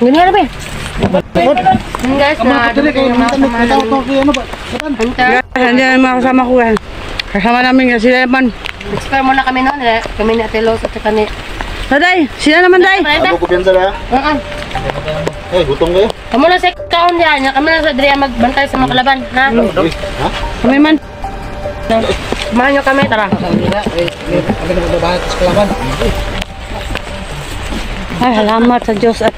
Ganyan na ba? Guys, na dumating yung mga kasama namin. Hunter. Nandiyan ang mga kasama ko yan. Kasama namin kasi sila naman. Explore muna kami noon. Kami ni Ate Los at saka ni... Day, sila naman Day. Ako ko piyansa ba? Eh, gutom kayo. Kamu na sa kaon diyan. Kami na sa Adria magbantay sa mga kalaban. Ha? Ha? Kami man. Samahan nyo kami. Tara. Kami na magbabahat sa kalaban. Ay, salamat sa Diyos at...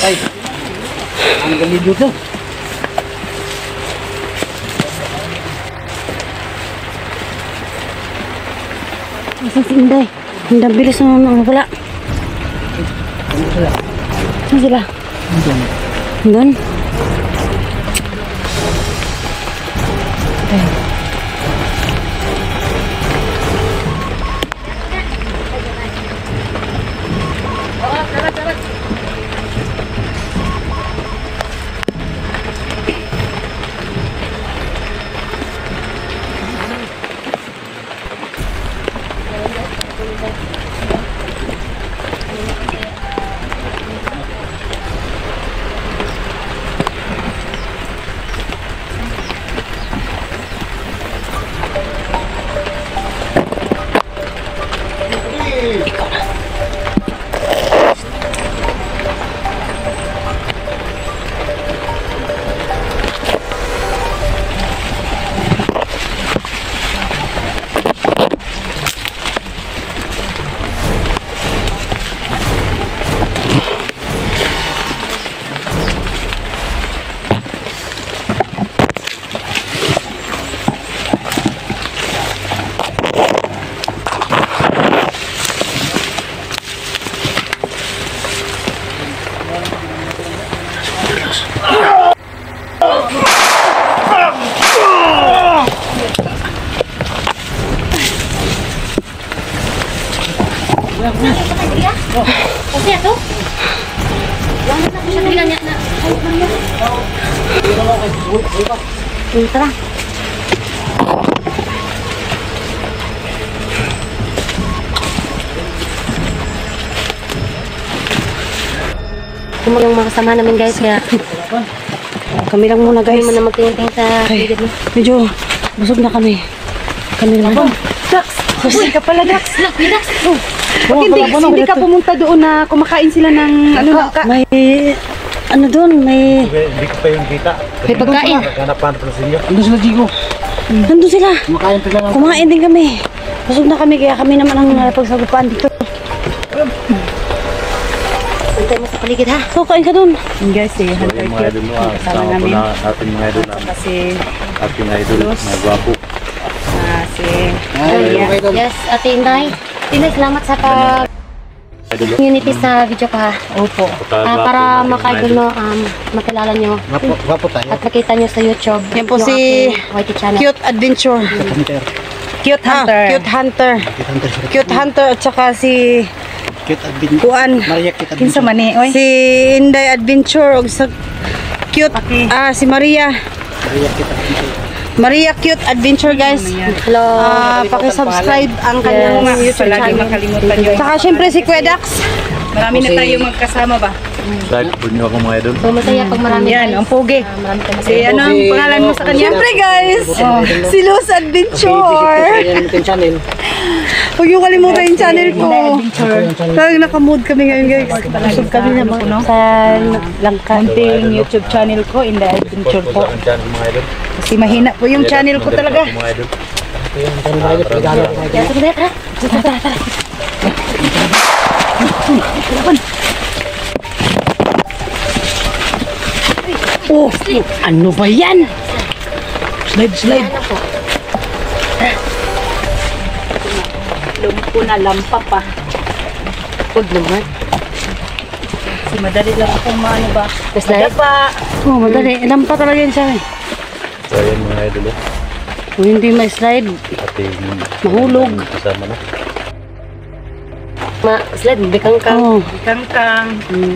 Ay, ano ka video to? Saan si Inday? Inday, bilis na wala. Saan sila? Doon? Kasi ito? Wala na ko siya kailan niya na. Tara. Kung yung mga kasama namin guys, kaya Kami lang muna guys. kami muna magtingin sa video mo. Medyo busog na kami. Kami naman. Dax! Uy ka pala, Dax! Dax! Hindi ka pumunta doon na kumakain sila ng ano na ka? May... Ano doon? May... Hindi ko pa yung kita. May pagkain. Hanapan pa sa inyo. Ano sila, Jigo? Nandun sila. Kumakain pa lang. Kumain din kami. Busog na kami kaya kami naman ang pagsagupaan dito. Antay mo sa paligid ha. So, kain ka doon. Guys, Hunter Yung mga idol mo, kasama namin. ating mga idol namin. Kasi Ating idol, mga gwapo. si Yes, Ate Inday. Inday, salamat sa pag-community sa video ko ha. Opo. Para maka-idol mo, makilala nyo Gwapo tayo. at makita nyo sa YouTube. Yan po yung si aking YT channel. Cute Adventure. Cute Hunter. Cute Hunter. Cute Hunter at saka si Cute Adventure. Kuan. Maria Cute Kinsa Adventure. man ni, oy. Si Inday Adventure o sa Cute. Si Maria. Maria Cute Adventure. Maria Cute Adventure guys. Hello. Paki-subscribe ang kanyang YouTube Palagi channel. makalimutan yun. Saka syempre si Kuya Dax. Marami na tayo magkasama ba? Like, pwede nyo akong mga idol. So, masaya pag marami Yan, guys. ang pogi. Marami tayo Si ano ang pangalan mo sa kanya? Syempre guys. Si Luz Adventure. Ayan yung channel. Huwag yung kalimutan yung channel ko. Talagang nakamood kami ngayon guys. Busog kami na sa langka. Konting YouTube channel ko, in the adventure po. Ang channel mga idol. Kasi mahina po yung channel ko talaga. Mga idol. Yung channel na yun, regalo ko kayo. Yan, sige, tara. Oh, ano ba yan? Slide. Lumpo na lampa pa. Huwag naman. Kasi madali lang akong maano ba. Basta na Pa. Oh, madali. Ilan pa talaga yun sa akin. So, ayan mga idol. Kung hindi ma-slide, Ating mahulog. kasama na. Slide, bikang-kang. Oo. Kangkang. Yung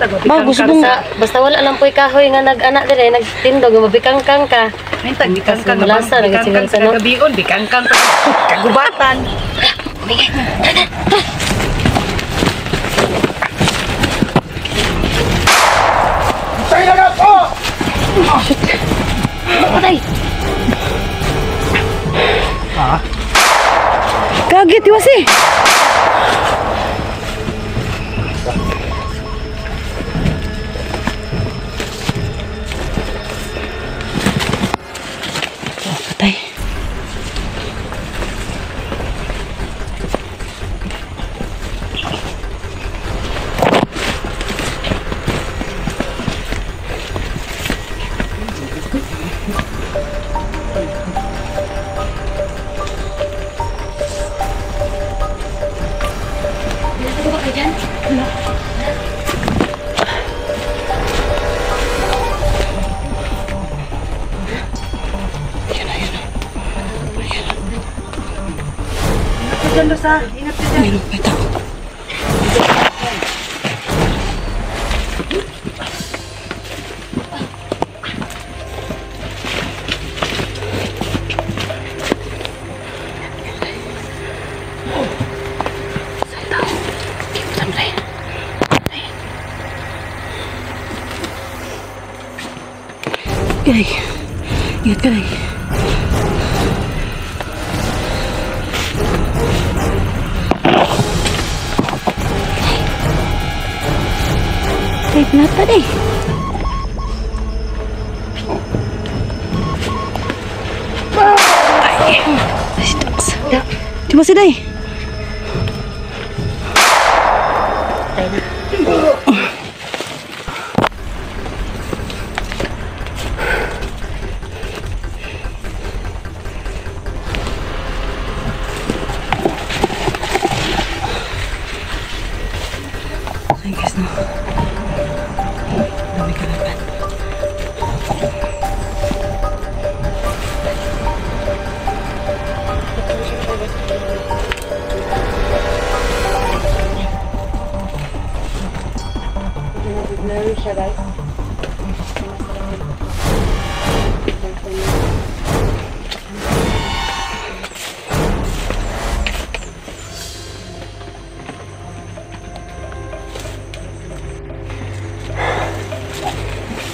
tago, Ba, gusto mong... Basta wala lang po'y kahoy nga nag-anak dire, nagtindog, mabikang-kang ka. Yung tag, bikangkang. Malasa, Bikangkang nagsisilsa, sa no? kagabion, bikangkang sa kagubatan. Patay! Kaget, iwas eh. Patay. Diyan, Rosa. Ingat ka dyan. Meron pa tao. Ingat ka rin. Ay, kenapa deh? Cuma sih deh. Ay, guys, no. Dami kalaban.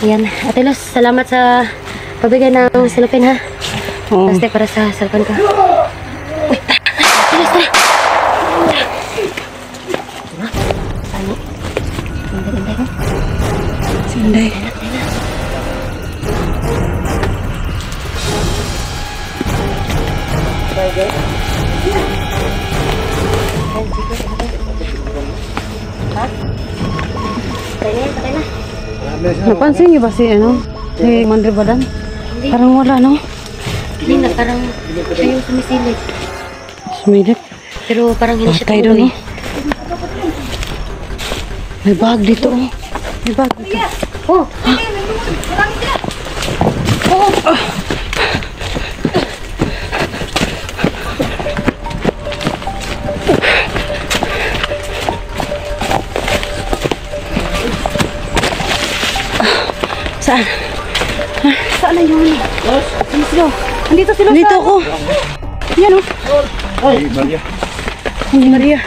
Yan. Ate Los, salamat sa pabigay ng salupin ha. Oo. Plastic para sa salupin ko. Uy, tara. Ate Los, tara. Ano? Hintay ko. Sinday. Patay na yan, patay na. Napansin niyo ba si si Mandre Badan? Parang wala, no? Hindi na, parang siya yung sumisilip. Sumilip. Pero parang hindi siya Patay doon, tumuloy. no? May bag dito, oh. May bag dito. Oh! Saan? Saan na yun? Sino? Andito sila Dito ako. Yan, oh. Ay, Maria. Hindi Maria.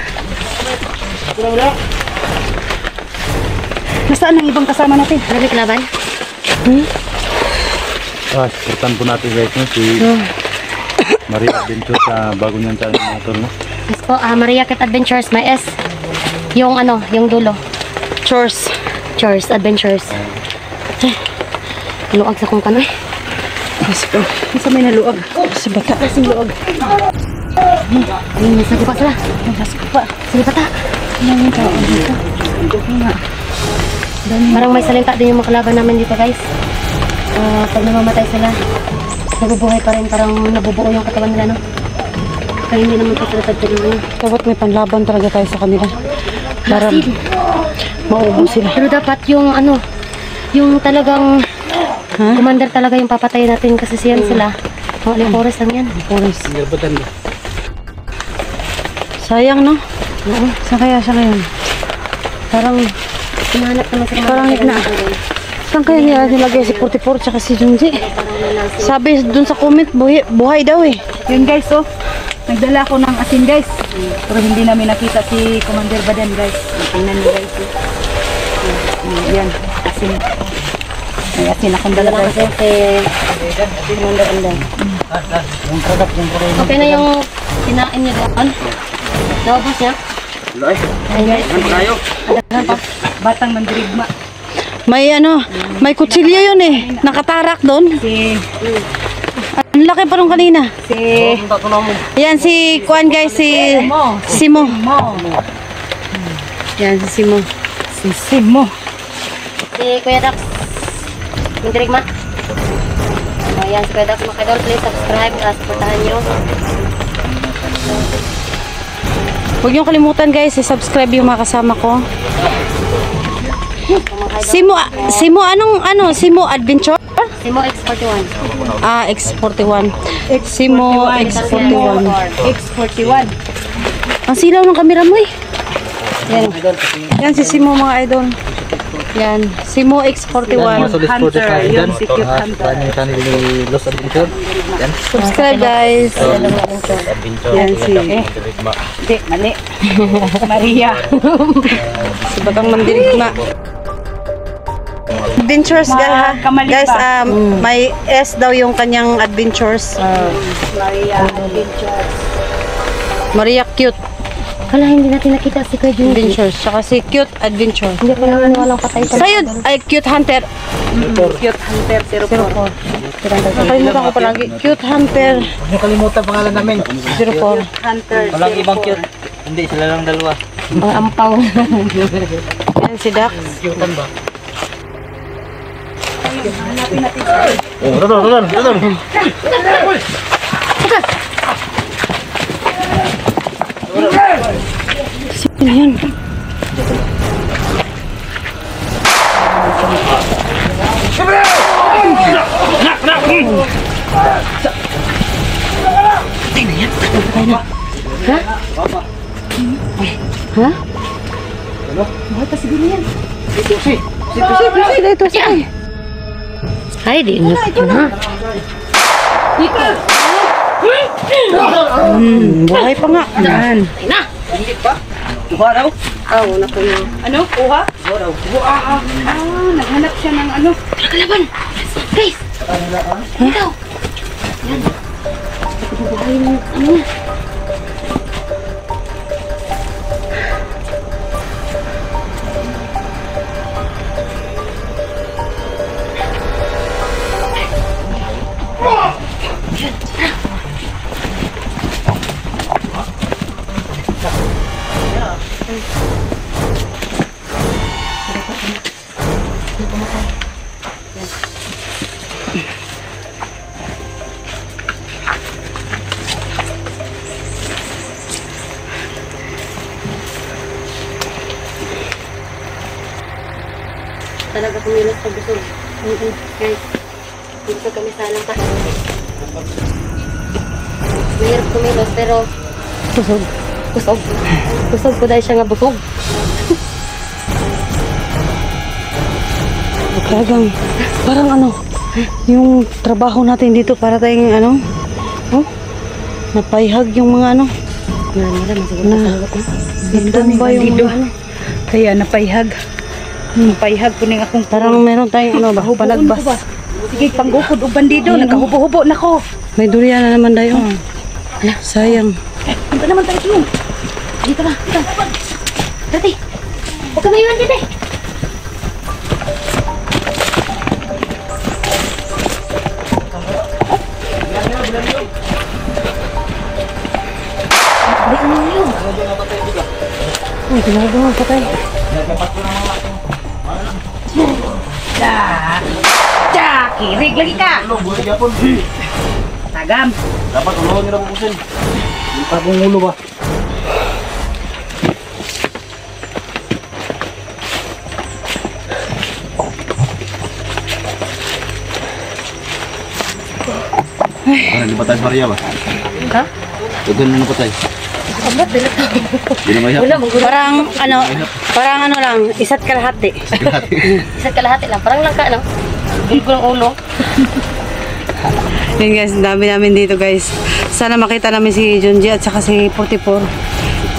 Nasaan ang ibang kasama natin? Marami kalaban? Supportan po natin guys, no? Si Maria Adventure sa bago niyang channel natin, no? Yes po, Maria Cat Adventures, may S. Yung ano, yung dulo. Chores. Chores Adventures. Luag sa kong kanoy. Let's go. Isa may naluag. Si bata. Kasing luog. Ayun, nasa gupa sila. Nasa ko pa. Sige bata. Ang tao dito. Parang may salita din yung mga kalaban namin dito guys. Pag namamatay sila, nabubuhay pa rin. Parang nabubuo yung katawan nila, no? Kaya hindi naman kasalatad sila ngayon. Dapat may panlaban talaga tayo sa kanila. Para Masid. maubos sila. Pero dapat yung ano, yung talagang Ha? commander talaga yung papatayin natin kasi siyan sila. Mga forest lang yan. Forest. Nilbatan ba? Sayang, no? Oo, saan kaya siya ngayon? Parang, Hinahanap naman sa parang na. Saan kaya nila nilagay si 44 tsaka si Junji? Sabi dun sa comment, buhay daw eh. Yun guys, oh. Nagdala ako ng asin guys. Pero hindi namin nakita si Commander Badan guys. Tingnan niyo guys. Yan, asin. May asin akong dala guys. Okay na yung kinain niya doon. Naubos niya? Batang mandirigma. May ano, may kutsilyo yun eh. Nakatarak doon. Ang laki pa nung kanina. Yan si Kuan guys, si Simo. Yan si Simo. Si Simo. Si Kuya Dax. Mindirigma. Ayan, si Kuya Dax. Mga kadol, please subscribe. Supportahan nyo. Huwag niyo kalimutan guys, i-subscribe yung mga kasama ko. Simo Simo Adventure? Simo X41. Ah, X41. Simo X41. X41. Ang silaw ng camera mo eh. Yan. Yan si Simo mga idol. Yan, Simo X41. Hunter. Yun si Cute Hunter. Yung channel ni Lost Adventure. Yan. Subscribe guys. Yan si Hindi, mali. Maria. si Batang Mandirigma. Adventures guys ha. Guys, may S daw yung kanyang adventures. Maria Adventures. Maria Cute Kala hindi natin nakita si Kuya Junji. Adventures. Saka si Cute Adventure. Hindi ko naman walang patay sa Sa'yo, ay Cute Hunter. Cute Hunter 04. Nakalimutan ko palagi. Cute Hunter Huwag niyo kalimutan pangalan namin. 04. Hunter Walang ibang cute. Hindi, sila lang dalawa. Ang ampaw. Yan si Dax. Cutean ba? Oh, doon. Sino yun? Ha? Ito siya. Ay, di na. Buhay pa nga. Yan. Kuha daw. Una po yung... Ano? Kuha? Naghanap siya ng ano? Kalaban! Guys! Ikaw! Yan. Bubuhayin mo. Ano yan? Talaga kumilos pag busog. Guys, dito kami sa alang ka. Mahirap kumilos pero busog. Busog. Busog ko dahil siya nga busog. Talagang, parang ano, yung trabaho natin dito para tayong ano, oh, napayhag yung mga ano, Nila, masigit na, na sagot na. natumba yung mga ano. Kaya napayhag. Napayhag ko ning akong Parang meron tayong ano ba, palagbas. Sige, panggukod o bandido. Nagkahubo-hubo na ko. May durian na naman tayo. Sayang. Punta naman tayo yun. Dito ka, dito. Dati, huwag ka maiwan dito. Hindi ka naman yun. Ay, ginagawa patay. Kirig lagi ka. Tagam. Dapat ulo nila bukusin. Yung tagong ulo ba? Ano, di ba tayo Maria ba? Ha? Ito na patay. Abot, dila. Hindi na mahirap. Wala, magulong. Parang ano lang, isa't kalahati. Isa't kalahati lang. Parang langka, no? Gulong ulo. Yun guys, ang dami namin dito guys. Sana makita namin si Junji at saka si 44.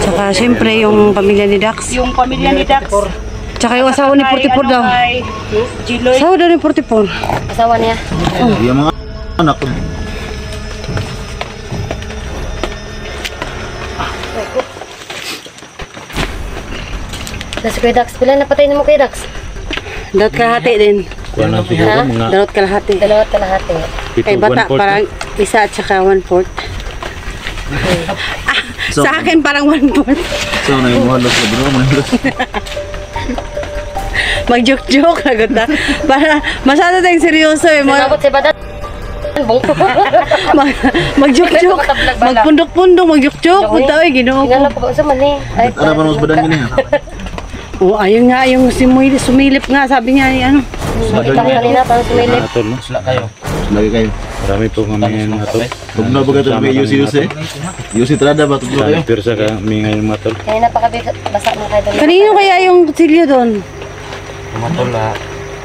Tsaka syempre yung pamilya ni Dax. Yung pamilya ni Dax. Tsaka yung asawa ni 44 daw. Giloy. Asawa daw ni 44. Asawa niya. Yung mga anak ko. Nasa Kuya Dax. Pila napatay na mo Kuya Dax? Dapat kalahati din. Kuha lang siguro mga Dapat kalahati. Dalawa't kalahati. Kay bata parang isa at saka 1/4. Sa akin parang 1/4. So, na yung halos na bro, halos. Mag-joke-joke lagot na. Para masyado tayong seryoso eh. Sinabot si Badat. Mag-joke-joke. Magpundok-pundok, mag-joke-joke. Punta eh, ginoo ko. Tingnan ko ba sa man eh. Ay, Ano ba mas badan gini ha? Oh, ayun nga, yung sumilip nga, sabi niya, ano. kita ko kanina parang sumilip. Atol, no? Sila kayo. Lagi kayo. Marami po kami ngayon mga tol. Huwag na baga ito may Yusi. Yusi talaga ba? Tutulog kayo? Pero sa kami ngayon mga tol. Kaya napakabi basa mo kayo doon. Kanino kaya yung kutsilyo doon? Tumatol ha.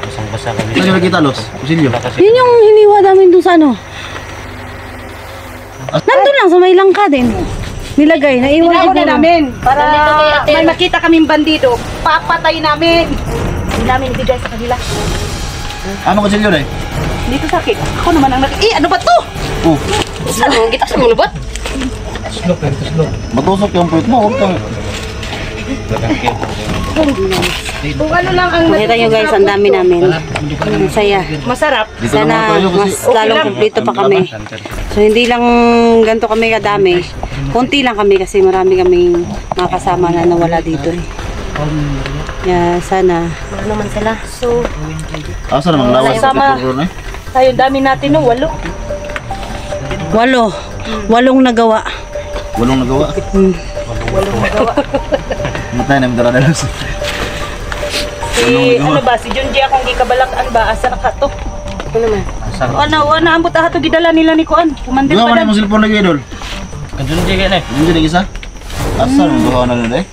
Basang-basa kami. Saan nyo nakita, Los? Kusilyo? Yun yung hiniwa namin doon sa ano. Nandun lang, sa may langka din. Nilagay, naiwan Tinawag na siguro. namin para Nandito kay ate. may makita kaming bandido. Papatay namin. Hindi namin ibigay sa kanila. Ano kusilyo na eh? Dito sa akin. Ako naman ang ano ba to? Oh, Saan mo? Kita sa mga lubot? matusok yung puwit mo. Huwag kang... Kung ano lang ang Makita nyo guys, ang dami namin. Ang saya. masarap. Dito naman Sana tayo kasi... mas lalong kumplito pa kami. So hindi lang ganito kami kadami. Konti lang kami kasi marami kaming mga kasama na nawala dito eh. Kaya sana Ano naman sila? So, Asa naman lawas sa Sama. pagkakaroon eh? Tayo dami natin no, 8. 8 nagawa. Walong nagawa. Matay namin dala-dala. Si ano ba si Junji akong gikabalakan ba asa na kato? Ano ambot ato gidala nila ni Kuan. Kumandir Gawa pa man dan. mo cellphone lagi, Idol. Kadun di ka na eh. Hindi na isa. Asa naman gawa na nun eh?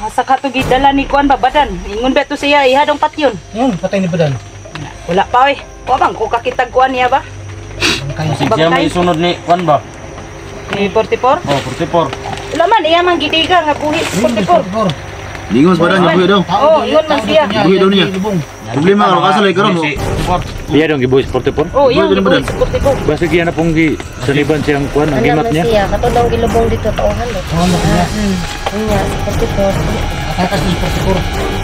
Asa kato gidala ni Kuan babadan. Ingon ba to siya ihadong patyon. Yun, patay ni Badan. Wala pa eh. Wa bang ko kakitag Kuan niya ba? Siya may isunod ni Juan ba? Ni 44? Oh, 44. Wala man iya man gidiga nga buhi 44. Di ko mas badan yung buhay daw. Oh, ingon man siya. Buhay daw niya. Problema kalau kasal ay karon mo. Iya dong ibu sportif pun. Oh, iya Buhay daw gibuhi badan. 44. Basta kaya na pong saniban siyang kuan ang ano gimat naman niya. siya? Katulong gilubong dito, tauhan do. Niya, si 44.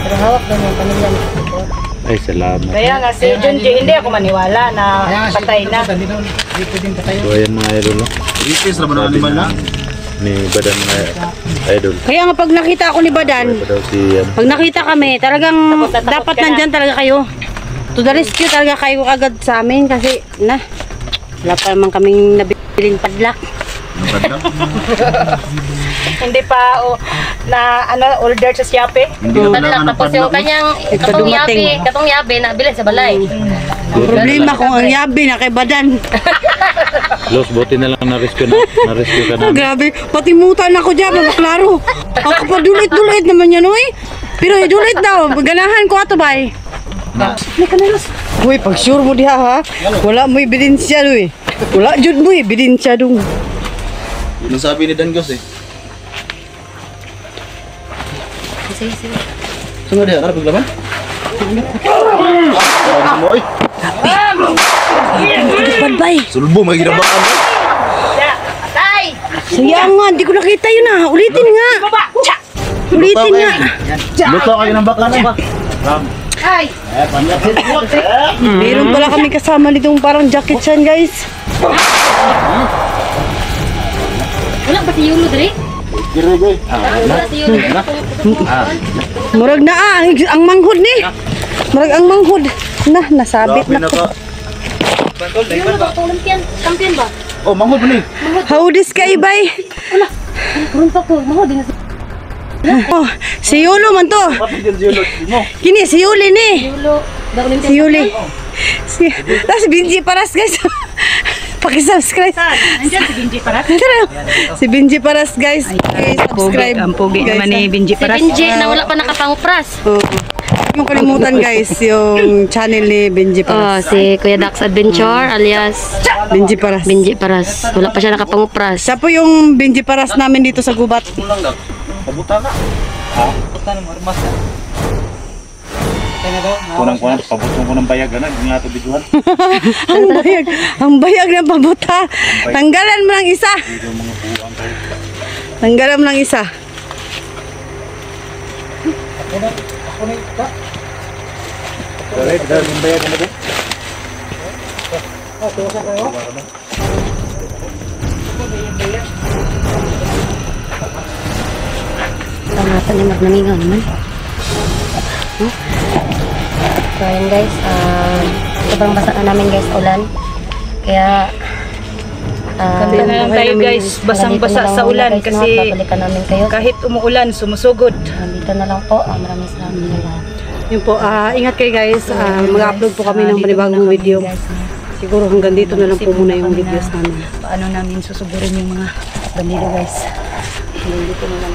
Pero hawak doon yung pamilya ni 44. Ay salamat. Kaya nga si Junji hindi ako maniwala na patay na. So ayan mga idol no. Isis na ba ng animal na? Ni badan mga idol. Kaya nga pag nakita ako ni Badan, Ito daw si pag nakita kami, talagang Takot na takot dapat ka na. nandyan talaga kayo. To the rescue talaga kayo agad sa amin kasi wala pa naman kaming nabiling padlock. Ang badang. Hindi pa na order sa Shopee. Hindi na Padlak, kailangan ng tapos yung padlock. kanyang Ito dumating. katong yabe na bilhin sa balay. Ang problema kung ang yabi na kay Badan. Los buti na lang na-rescue ka Ah, na. grabe, patimutan ako dyan, klaro. Ako pa dulit-dulit naman yan, oy. Pero dulit daw, ganahan ko ato ba eh. Uy, pag sure mo diha ha, wala mo ebidensya do eh. Wala jud mo ebidensya dong. Yun ang sabi ni Dangos eh. Sige, sige. Saan ba diha? Karapag laman? Ano mo eh? Badbay. Sulbo, may ginabakan mo. Tay! Sayang nga, di ko nakita yun ah. Ulitin nga. Baba! Cha! Ulitin nga. Luto kayo ng bakanan ba? Ay! Meron pala kami kasama nitong parang jacket yan guys. Wala ba si Yulo dre? Wala si Yulo dre. Murag na ah, ang manghod ni. Murag ang manghod. Nasabit Grabe na. na ka. Yulo ba? Olympian? Champion ba? Oh, manghod mo ni. Howdis ka ibay. Kurun pa ko. Mga din Oh, si Yulo man to. Kini si Yuli ni. Yulo. Da Olympian. Si Yuli. Tapos Binji paras guys. Paki-subscribe. Nandiyan si Benji Paras. Si Benji Paras, guys. Subscribe. Ang pogi naman ni Benji Si Paras. Benji na wala pa nakapangupras. Huwag mong kalimutan, guys, yung channel ni Benji Oh, Paras. si Kuya Dax Adventure alias Benji Paras. Benji Paras. Wala pa siya nakapangupras. Siya po yung Benji Paras namin dito sa Gubat. Kunang-kunang, pabutong ko ng bayag, ano? Hindi nga ito biduhan. Ang bayag ng pabuta. Tanggalan mo ng isa. Tanggalan mo ng isa. Dali, dali yung bayag, ano ba? Tangatan yung magnamigaw naman. So ayun guys, sobrang basa na namin guys ulan. Kaya Kanta na lang tayo guys, basang-basa sa ulan kasi babalikan namin kayo. kahit umuulan, sumusugod. Dito na lang po. Maraming salamat sa lahat. Yun po, ingat kayo guys. Mag-upload po kami ng panibagong video. Siguro hanggang dito na lang po muna yung videos namin. Paano namin susugurin yung mga bandido guys. Hanggang dito na lang.